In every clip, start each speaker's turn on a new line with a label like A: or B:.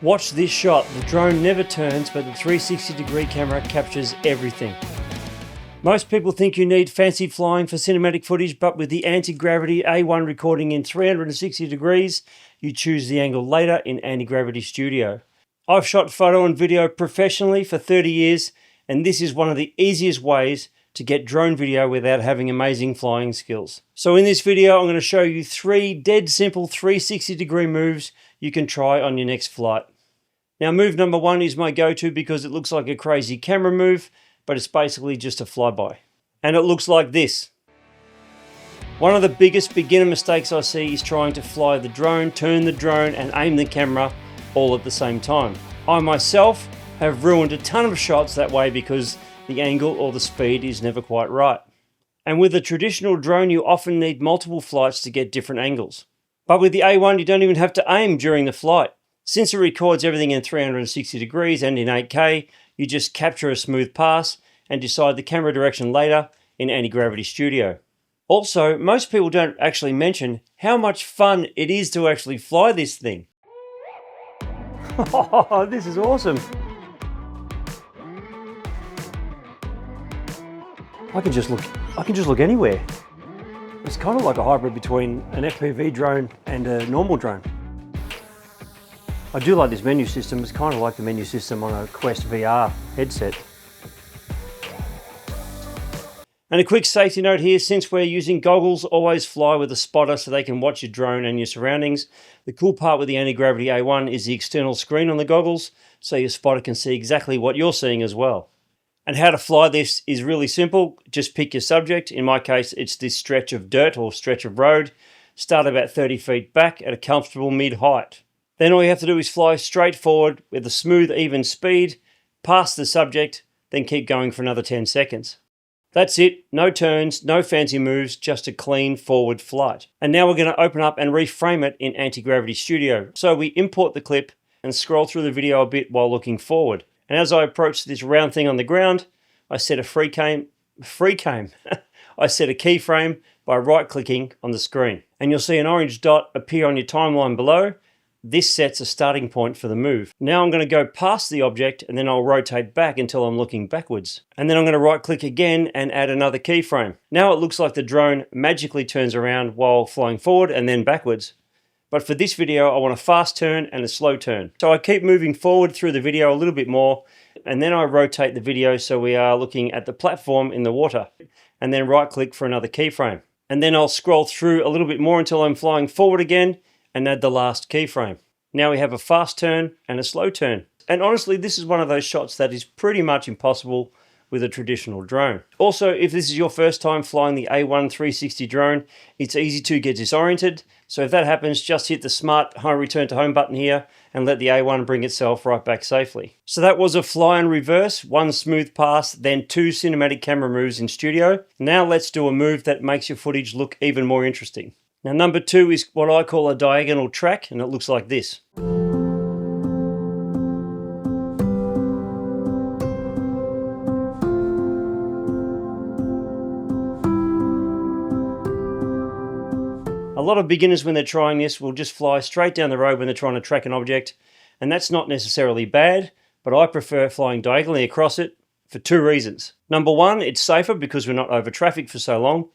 A: Watch this shot. The drone never turns, but the 360-degree camera captures everything. Most people think you need fancy flying for cinematic footage, but with the anti-gravity A1 recording in 360 degrees, you choose the angle later in Anti-Gravity Studio. I've shot photo and video professionally for 30 years, and this is one of the easiest ways to get drone video without having amazing flying skills. So in this video, I'm going to show you 3 dead simple 360-degree moves you can try on your next flight. Now, move number 1 is my go-to because it looks like a crazy camera move, but it's basically just a flyby. And it looks like this. One of the biggest beginner mistakes I see is trying to fly the drone, turn the drone, and aim the camera all at the same time. I myself have ruined a ton of shots that way because the angle or the speed is never quite right. And with a traditional drone, you often need multiple flights to get different angles. But with the A1, you don't even have to aim during the flight. Since it records everything in 360 degrees and in 8K, you just capture a smooth pass and decide the camera direction later in Anti-Gravity Studio. Also, most people don't actually mention how much fun it is to actually fly this thing. Oh, this is awesome. I can just look anywhere. It's kind of like a hybrid between an FPV drone and a normal drone. I do like this menu system. It's kind of like the menu system on a Quest VR headset. And a quick safety note here, since we're using goggles, always fly with a spotter so they can watch your drone and your surroundings. The cool part with the Anti-Gravity A1 is the external screen on the goggles, so your spotter can see exactly what you're seeing as well. And how to fly this is really simple. Just pick your subject. In my case, it's this stretch of dirt or stretch of road. Start about 30 feet back at a comfortable mid-height. Then all you have to do is fly straight forward with a smooth, even speed, past the subject, then keep going for another 10 seconds. That's it. No turns, no fancy moves, just a clean forward flight. And now we're going to open up and reframe it in Anti-Gravity Studio. So we import the clip and scroll through the video a bit while looking forward. And as I approach this round thing on the ground, I set a I set a keyframe by right-clicking on the screen. And you'll see an orange dot appear on your timeline below. This sets a starting point for the move. Now I'm going to go past the object and then I'll rotate back until I'm looking backwards. And then I'm going to right click again and add another keyframe. Now it looks like the drone magically turns around while flying forward and then backwards. But for this video, I want a fast turn and a slow turn. So I keep moving forward through the video a little bit more, and then I rotate the video so we are looking at the platform in the water, and then right click for another keyframe. And then I'll scroll through a little bit more until I'm flying forward again, and add the last keyframe. Now we have a fast turn and a slow turn. And honestly, this is one of those shots that is pretty much impossible with a traditional drone. Also, if this is your first time flying the A1 360 drone, it's easy to get disoriented. So if that happens, just hit the smart return to home button here and let the A1 bring itself right back safely. So that was a fly and reverse, 1 smooth pass, then 2 cinematic camera moves in studio. Now let's do a move that makes your footage look even more interesting. Now number 2 is what I call a diagonal track, and it looks like this. A lot of beginners when they're trying this will just fly straight down the road when they're trying to track an object, and that's not necessarily bad, but I prefer flying diagonally across it for 2 reasons. Number 1, it's safer because we're not over traffic for so long.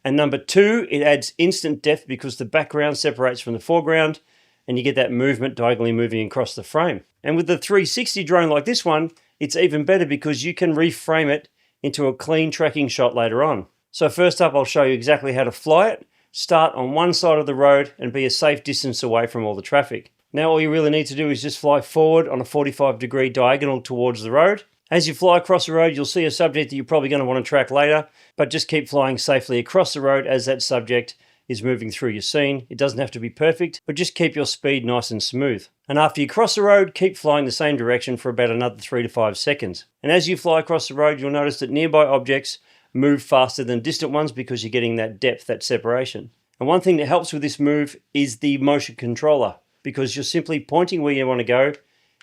A: And number 2, it adds instant depth because the background separates from the foreground and you get that movement diagonally moving across the frame. And with the 360 drone like this one, it's even better because you can reframe it into a clean tracking shot later on. So first up, I'll show you exactly how to fly it. Start on one side of the road and be a safe distance away from all the traffic. Now all you really need to do is just fly forward on a 45-degree diagonal towards the road. As you fly across the road, you'll see a subject that you're probably going to want to track later, but just keep flying safely across the road as that subject is moving through your scene. It doesn't have to be perfect, but just keep your speed nice and smooth. And after you cross the road, keep flying the same direction for about another 3 to 5 seconds. And as you fly across the road, you'll notice that nearby objects move faster than distant ones because you're getting that depth, that separation. And one thing that helps with this move is the motion controller, because you're simply pointing where you want to go.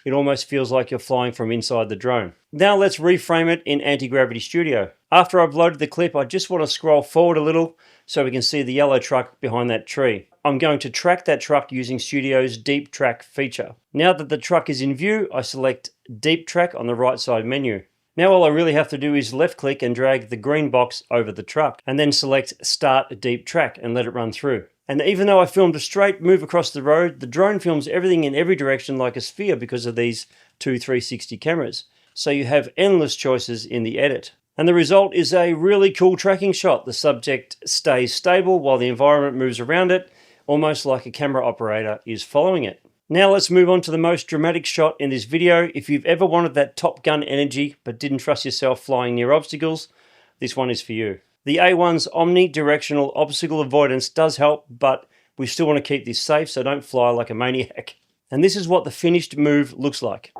A: It almost feels like you're flying from inside the drone. Now let's reframe it in Anti-Gravity Studio. After I've loaded the clip, I just want to scroll forward a little so we can see the yellow truck behind that tree. I'm going to track that truck using Studio's Deep Track feature. Now that the truck is in view, I select Deep Track on the right side menu. Now all I really have to do is left click and drag the green box over the truck, and then select Start Deep Track and let it run through. And even though I filmed a straight move across the road, the drone films everything in every direction like a sphere because of these two 360 cameras. So you have endless choices in the edit. And the result is a really cool tracking shot. The subject stays stable while the environment moves around it, almost like a camera operator is following it. Now let's move on to the most dramatic shot in this video. If you've ever wanted that Top Gun energy but didn't trust yourself flying near obstacles, this one is for you. The A1's omnidirectional obstacle avoidance does help, but we still want to keep this safe, so don't fly like a maniac. And this is what the finished move looks like.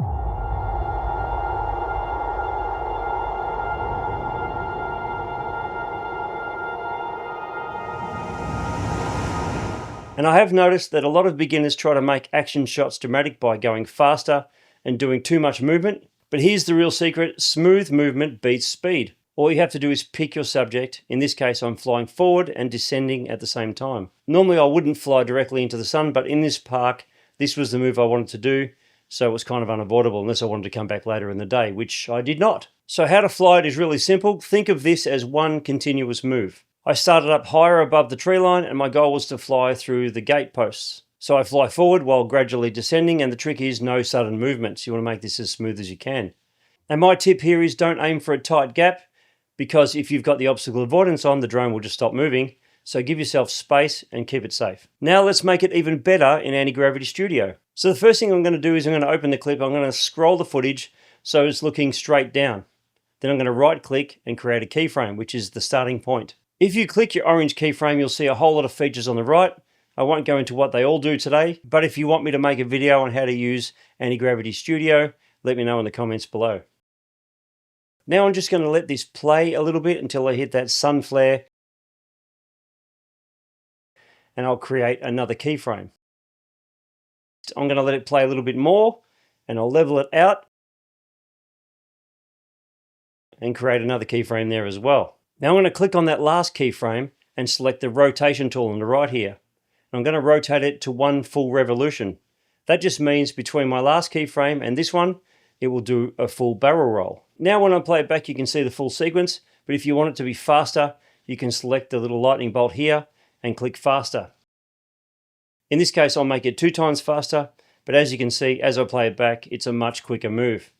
A: And I have noticed that a lot of beginners try to make action shots dramatic by going faster and doing too much movement. But here's the real secret: smooth movement beats speed. All you have to do is pick your subject. In this case, I'm flying forward and descending at the same time. Normally I wouldn't fly directly into the sun, but in this park, this was the move I wanted to do. So it was kind of unavoidable unless I wanted to come back later in the day, which I did not. So how to fly it is really simple. Think of this as one continuous move. I started up higher above the tree line and my goal was to fly through the gate posts. So I fly forward while gradually descending, and the trick is no sudden movements. You want to make this as smooth as you can. And my tip here is don't aim for a tight gap, because if you've got the obstacle avoidance on, the drone will just stop moving. So give yourself space and keep it safe. Now let's make it even better in Anti-Gravity Studio. So the first thing I'm going to do is I'm going to open the clip. I'm going to scroll the footage so it's looking straight down. Then I'm going to right click and create a keyframe, which is the starting point. If you click your orange keyframe, you'll see a whole lot of features on the right. I won't go into what they all do today, but if you want me to make a video on how to use Anti-Gravity Studio, let me know in the comments below. Now I'm just going to let this play a little bit until I hit that sun flare, and I'll create another keyframe. I'm going to let it play a little bit more, and I'll level it out and create another keyframe there as well. Now I'm going to click on that last keyframe and select the rotation tool on the right here. I'm going to rotate it to 1 full revolution. That just means between my last keyframe and this one, it will do a full barrel roll. Now when I play it back, you can see the full sequence, but if you want it to be faster, you can select the little lightning bolt here and click faster. In this case, I'll make it 2 times faster, but as you can see, as I play it back, it's a much quicker move.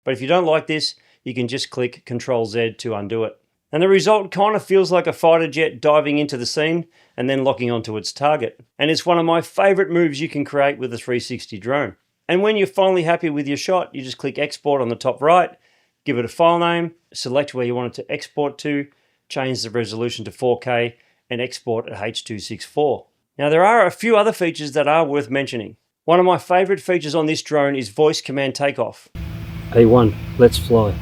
A: But if you don't like this, you can just click Ctrl Z to undo it. And the result kind of feels like a fighter jet diving into the scene and then locking onto its target. And it's one of my favorite moves you can create with a 360 drone. And when you're finally happy with your shot, you just click Export on the top right, give it a file name, select where you want it to export to, change the resolution to 4K, and export at H.264. Now there are a few other features that are worth mentioning. One of my favorite features on this drone is voice command takeoff. A1, let's fly.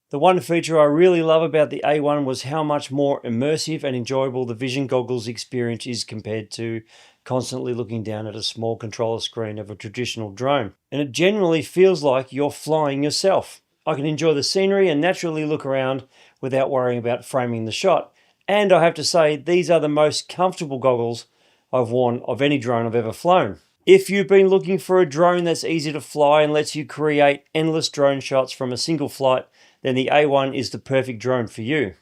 A: The one feature I really love about the A1 was how much more immersive and enjoyable the vision goggles experience is compared to constantly looking down at a small controller screen of a traditional drone. And it generally feels like you're flying yourself. I can enjoy the scenery and naturally look around without worrying about framing the shot. And I have to say, these are the most comfortable goggles I've worn of any drone I've ever flown. If you've been looking for a drone that's easy to fly and lets you create endless drone shots from a single flight, then the A1 is the perfect drone for you.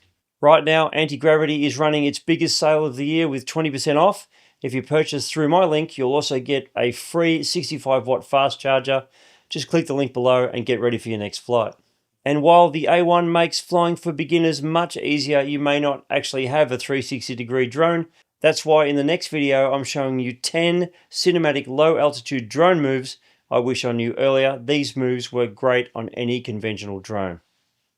A: Right now, Anti-Gravity is running its biggest sale of the year with 20% off. If you purchase through my link, you'll also get a free 65-watt fast charger. Just click the link below and get ready for your next flight. And while the A1 makes flying for beginners much easier, you may not actually have a 360-degree drone. That's why in the next video, I'm showing you 10 cinematic low-altitude drone moves I wish I knew earlier. These moves work great on any conventional drone.